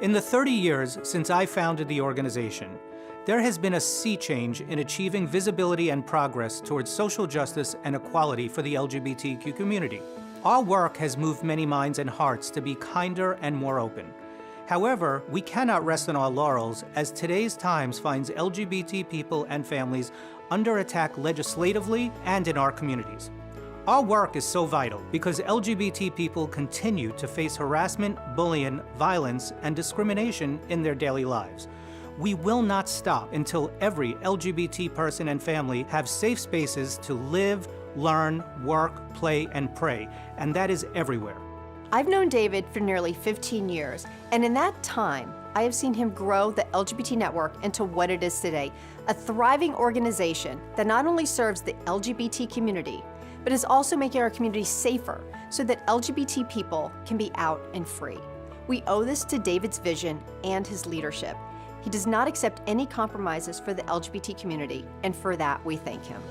In the 30 years since I founded the organization, there has been a sea change in achieving visibility and progress towards social justice and equality for the LGBTQ community. Our work has moved many minds and hearts to be kinder and more open. However, we cannot rest on our laurels, as today's times finds LGBT people and families under attack legislatively and in our communities. Our work is so vital because LGBT people continue to face harassment, bullying, violence, and discrimination in their daily lives. We will not stop until every LGBT person and family have safe spaces to live, learn, work, play, and pray, and that is everywhere. I've known David for nearly 15 years, and in that time, I have seen him grow the LGBT Network into what it is today, a thriving organization that not only serves the LGBT community, but is also making our community safer so that LGBT people can be out and free. We owe this to David's vision and his leadership. He does not accept any compromises for the LGBT community, and for that, we thank him.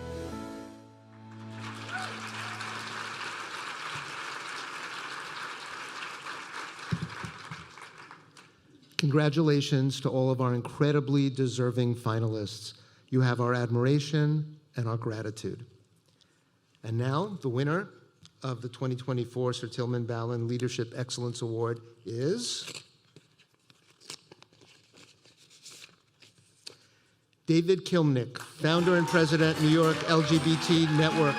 Congratulations to all of our incredibly deserving finalists. You have our admiration and our gratitude. And now, the winner of the 2024 Sir Tilman Ballin Leadership Excellence Award is David Kilmnick, founder and president, New York LGBT Network.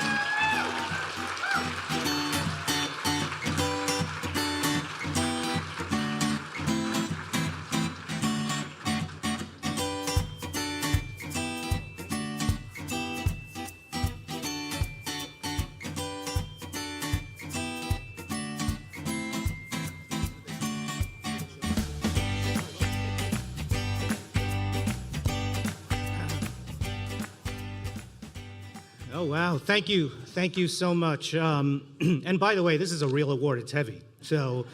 Oh, wow. Thank you. Thank you so much. And by the way, this is a real award. It's heavy. So,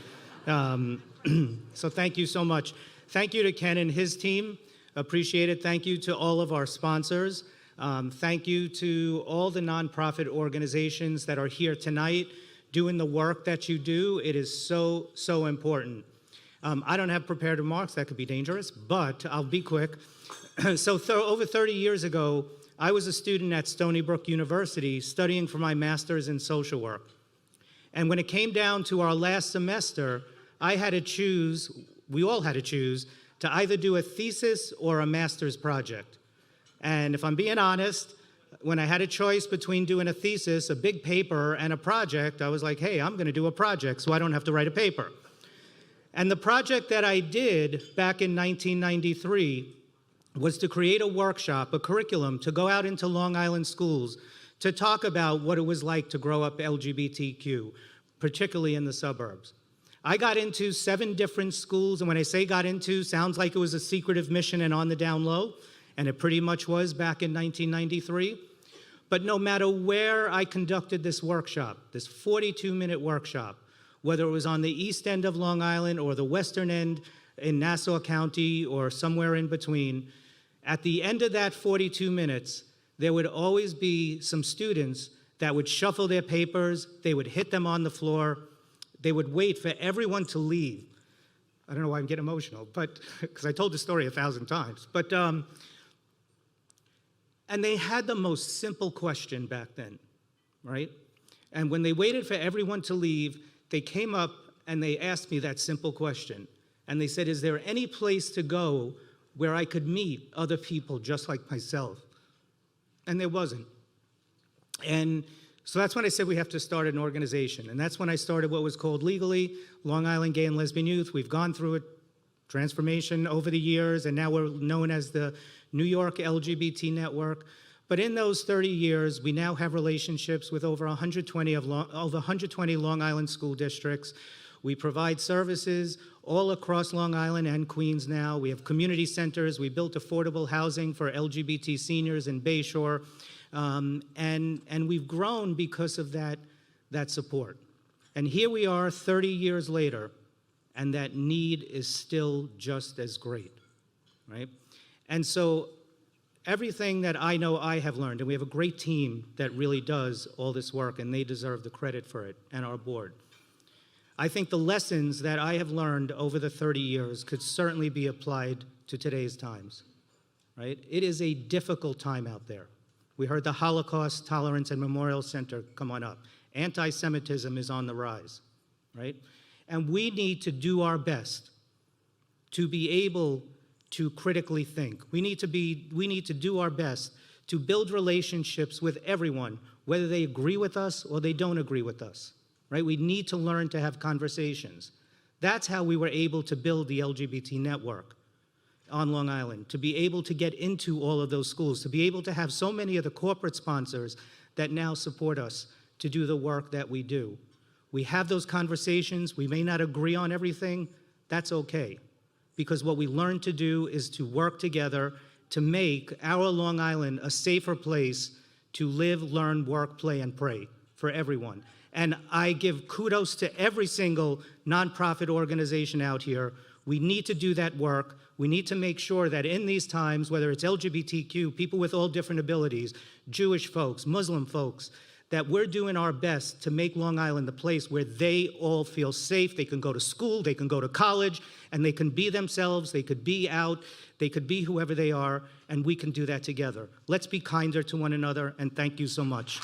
so thank you so much. Thank you to Ken and his team. Appreciate it. Thank you to all of our sponsors. Thank you to all the nonprofit organizations that are here tonight doing the work that you do. It is so, so important. I don't have prepared remarks. That could be dangerous, but I'll be quick. So over 30 years ago, I was a student at Stony Brook University studying for my master's in social work. And when it came down to our last semester, I had to choose, we all had to choose, to either do a thesis or a master's project. And if I'm being honest, when I had a choice between doing a thesis, a big paper, and a project, I was like, hey, I'm gonna do a project so I don't have to write a paper. And the project that I did back in 1993 was to create a workshop, a curriculum, to go out into Long Island schools to talk about what it was like to grow up LGBTQ, particularly in the suburbs. I got into 7 different schools, and when I say got into, sounds like it was a secretive mission and on the down low, and it pretty much was back in 1993. But no matter where I conducted this workshop, this 42-minute workshop, whether it was on the east end of Long Island or the western end in Nassau County or somewhere in between, at the end of that 42 minutes, there would always be some students that would shuffle their papers, they would hit them on the floor, they would wait for everyone to leave. I don't know why I'm getting emotional, but because I told the story 1,000 times. But, and they had the most simple question back then, right? And when they waited for everyone to leave, they came up and they asked me that simple question. And they said, is there any place to go where I could meet other people just like myself? And there wasn't. And so that's when I said we have to start an organization. And that's when I started what was called legally Long Island Gay and Lesbian Youth. We've gone through a transformation over the years, and now we're known as the New York LGBT Network. But in those 30 years, we now have relationships with over 120 Long Island school districts. We provide services all across Long Island and Queens now. We have community centers. We built affordable housing for LGBT seniors in Bayshore. And we've grown because of that support. And here we are 30 years later, and that need is still just as great, right? And so everything that I know I have learned, and we have a great team that really does all this work, and they deserve the credit for it, and our board. I think the lessons that I have learned over the 30 years could certainly be applied to today's times, right? It is a difficult time out there. We heard the Holocaust Tolerance and Memorial Center come on up. Anti-Semitism is on the rise, right? And we need to do our best to be able to critically think. We need to do our best to build relationships with everyone, whether they agree with us or they don't agree with us, right? We need to learn to have conversations. That's how we were able to build the LGBT network on Long Island, to be able to get into all of those schools, to be able to have so many of the corporate sponsors that now support us to do the work that we do. We have those conversations. We may not agree on everything. That's okay, because what we learn to do is to work together to make our Long Island a safer place to live, learn, work, play, and pray for everyone. And I give kudos to every single nonprofit organization out here. We need to do that work. We need to make sure that in these times, whether it's LGBTQ, people with all different abilities, Jewish folks, Muslim folks, that we're doing our best to make Long Island the place where they all feel safe. They can go to school, they can go to college, and they can be themselves, they could be out, they could be whoever they are, and we can do that together. Let's be kinder to one another, and thank you so much.